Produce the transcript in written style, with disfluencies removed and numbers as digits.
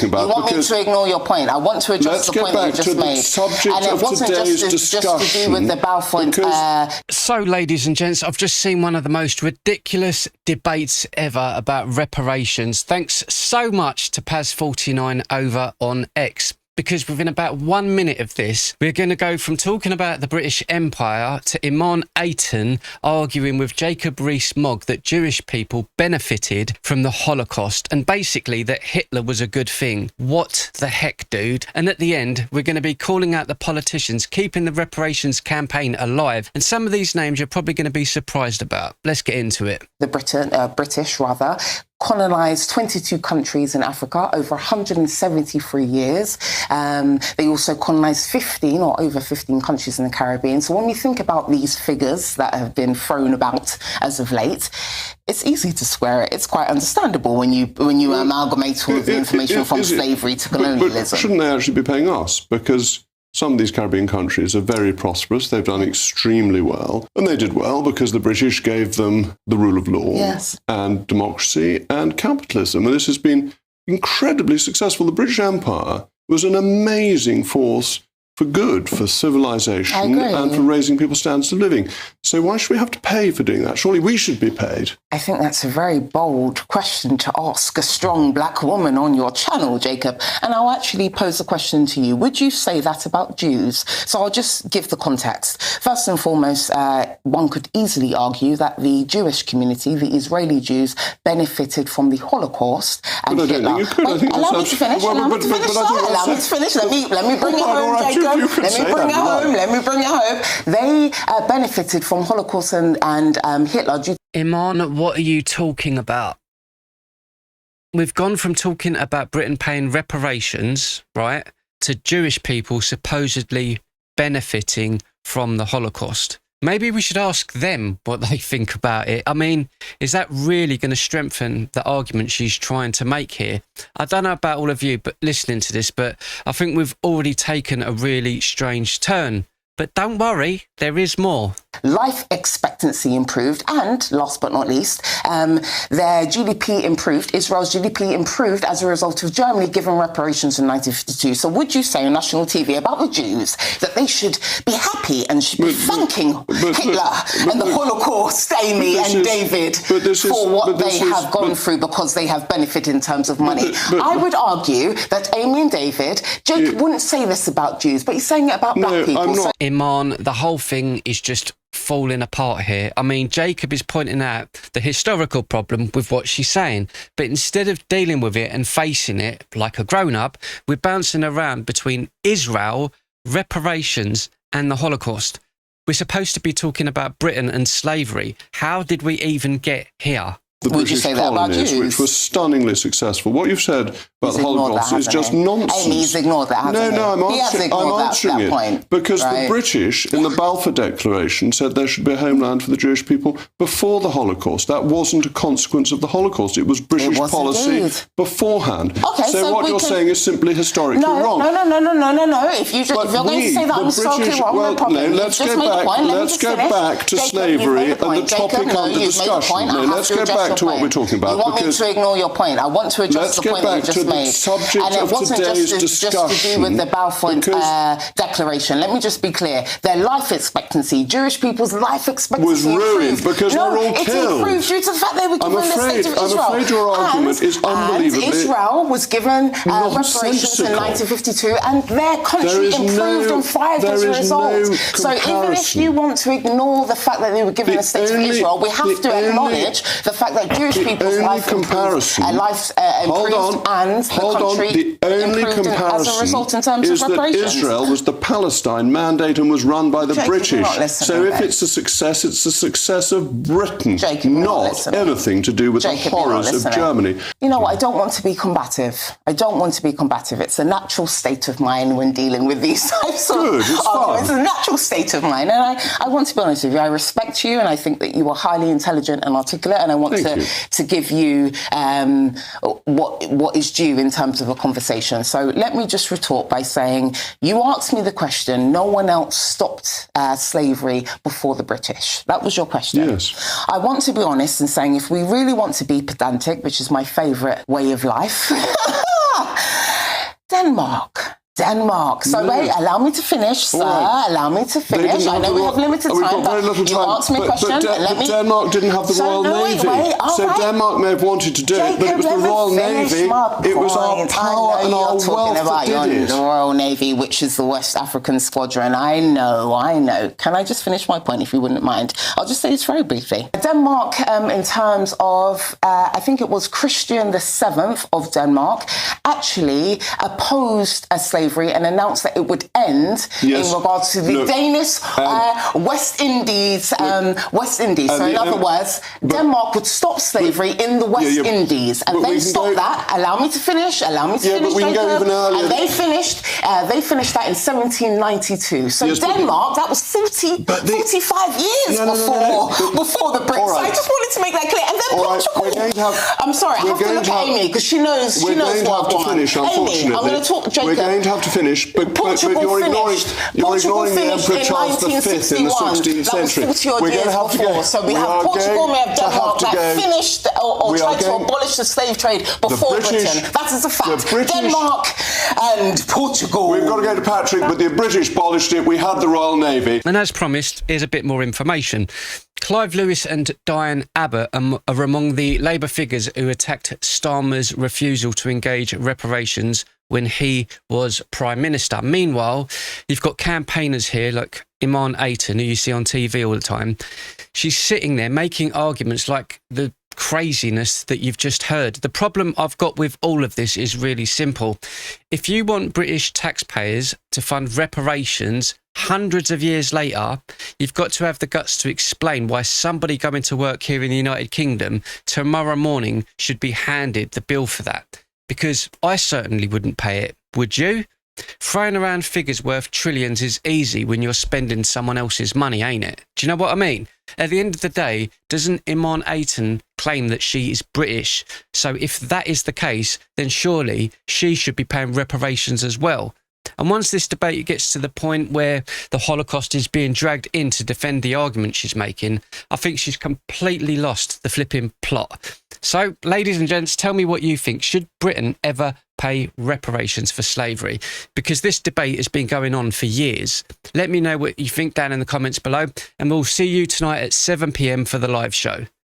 about. You want me to ignore your point? I want to address the point that you just made. Subject and it of wasn't today's just to do with the Balfour. So, ladies and gents, I've just seen one of the most ridiculous debates ever about reparations. Thanks so much to Paz49 over on X. Because within about 1 minute of this, we're going to go from talking about the British Empire to Imarn Ayton arguing with Jacob Rees-Mogg that Jewish people benefited from the Holocaust and basically that Hitler was a good thing. What the heck, dude? And at the end, we're going to be calling out the politicians keeping the reparations campaign alive. And some of these names you're probably going to be surprised about. Let's get into it. The British colonised 22 countries in Africa over 173 years. They also colonised 15 or over 15 countries in the Caribbean. So when we think about these figures that have been thrown about as of late, it's easy to square it. It's quite understandable when you amalgamate all of the information from slavery to colonialism. But shouldn't they actually be paying us? Because some of these Caribbean countries are very prosperous. They've done extremely well. And they did well because the British gave them the rule of law and democracy and capitalism. And this has been incredibly successful. The British Empire was an amazing force for good, for civilization, and for raising people's standards of living. So why should we have to pay for doing that? Surely we should be paid. I think that's a very bold question to ask a strong black woman on your channel, Jacob. And I'll actually pose a question to you. Would you say that about Jews? So I'll just give the context. First and foremost, one could easily argue that the Jewish community, the Israeli Jews, benefited from the Holocaust. And but I don't think you could. Allow me to finish. Allow me to finish. Let me bring it home, Jacob. Let me bring it home. They benefited from Holocaust and Hitler. Imarn, what are you talking about? We've gone from talking about Britain paying reparations, right, to Jewish people supposedly benefiting from the Holocaust. Maybe we should ask them what they think about it. I mean, is that really going to strengthen the argument she's trying to make here? I don't know about all of you but listening to this, but I think we've already taken a really strange turn. But don't worry, there is more. Life expectancy improved, and last but not least, their GDP improved. Israel's GDP improved as a result of Germany giving reparations in 1952. So would you say on national TV about the Jews that they should be happy and should be thanking Hitler and the Holocaust, Amy and David, for what they have gone through because they have benefited in terms of money? I would argue that Amy and David, Jacob wouldn't say this about Jews, but he's saying it about black people. Imarn, the whole thing is just falling apart here. I mean, Jacob is pointing out the historical problem with what she's saying, but instead of dealing with it and facing it like a grown-up, we're bouncing around between Israel, reparations and the Holocaust. We're supposed to be talking about Britain and slavery. How did we even get here? The British colonies, which was stunningly successful. What you've said about the Holocaust is just nonsense. He's ignored that, hasn't he? No, I'm answering it. Point, because the British, in the Balfour Declaration, said there should be a homeland for the Jewish people before the Holocaust. That wasn't a consequence of the Holocaust. It was British policy beforehand. Okay, so what you're saying is simply historically wrong. No. If you're going to say that I'm historically wrong, no problem. Let's go back to slavery and the topic under discussion. Let's go back to what we're talking about. You want me to ignore your point? I want to address the point that you just made. And it wasn't just to do with the Balfour Declaration. Let me just be clear. Their life expectancy, Jewish people's life expectancy was ruined because they were all killed. It improved due to the fact they were given the state of Israel. I'm afraid your argument is unbelievably and Israel was given reparations in 1952 and their country improved and thrived as a result. So even if you want to ignore the fact that they were given the state of Israel, we have to acknowledge the fact that Jewish people's life improved and the country improved as a result in terms of reparations. That Israel was the Palestine mandate and was run by the British. So if it's a success, it's a success of Britain, not anything to do with the horrors of Germany. You know what? I don't want to be combative. It's a natural state of mind when dealing with these types of arguments. It's a natural state of mind. And I want to be honest with you. I respect you and I think that you are highly intelligent and articulate, and I want to give you what is due in terms of a conversation. So let me just retort by saying you asked me the question, no one else stopped slavery before the British. That was your question. Yes. I want to be honest in saying if we really want to be pedantic, which is my favourite way of life, Denmark. So wait, allow me to finish, sir. Right. Allow me to finish. I know we have limited time, but you asked me a question. But Denmark didn't have the Royal Navy. Denmark may have wanted to do it, but it was the Royal Navy. It was our power and our wealth that did it. The Royal Navy, which is the West African Squadron. I know. Can I just finish my point, if you wouldn't mind? I'll just say this very briefly. Denmark, in terms of, I think it was Christian VII of Denmark, actually opposed a slavery and announced that it would end in regards to the Danish West Indies. So in other words, Denmark would stop slavery in the West Indies, and they stopped that. Allow me to finish. But we can go even earlier. And they finished that in 1792. So Denmark, that was 45 years before the Brits. Right. So I just wanted to make that clear. And then Portugal. I'm sorry, I have to look at Amy because she knows what I want. Amy, I'm going to talk Jacob. We're going to have to finish, but you're ignoring the Emperor Charles V in the 16th century. We're going to have to go. So we have Portugal, we have Denmark that finished or tried to abolish the slave trade before Britain. That is a fact. Denmark and Portugal. We've got to go to Patrick, but the British abolished it. We had the Royal Navy. And as promised, here's a bit more information. Clive Lewis and Diane Abbott are among the Labour figures who attacked Starmer's refusal to engage reparations when he was Prime Minister. Meanwhile, you've got campaigners here like Imarn Ayton, who you see on TV all the time. She's sitting there making arguments like the craziness that you've just heard. The problem I've got with all of this is really simple. If you want British taxpayers to fund reparations hundreds of years later, you've got to have the guts to explain why somebody going to work here in the United Kingdom tomorrow morning should be handed the bill for that. Because I certainly wouldn't pay it. Would you? Throwing around figures worth trillions is easy when you're spending someone else's money, ain't it? Do you know what I mean? At the end of the day, doesn't Imarn Ayton claim that she is British? So if that is the case, then surely she should be paying reparations as well. And once this debate gets to the point where the Holocaust is being dragged in to defend the argument she's making, I think she's completely lost the flipping plot. So, ladies and gents, tell me what you think. Should Britain ever pay reparations for slavery? Because this debate has been going on for years. Let me know what you think down in the comments below, and we'll see you tonight at 7 p.m. for the live show.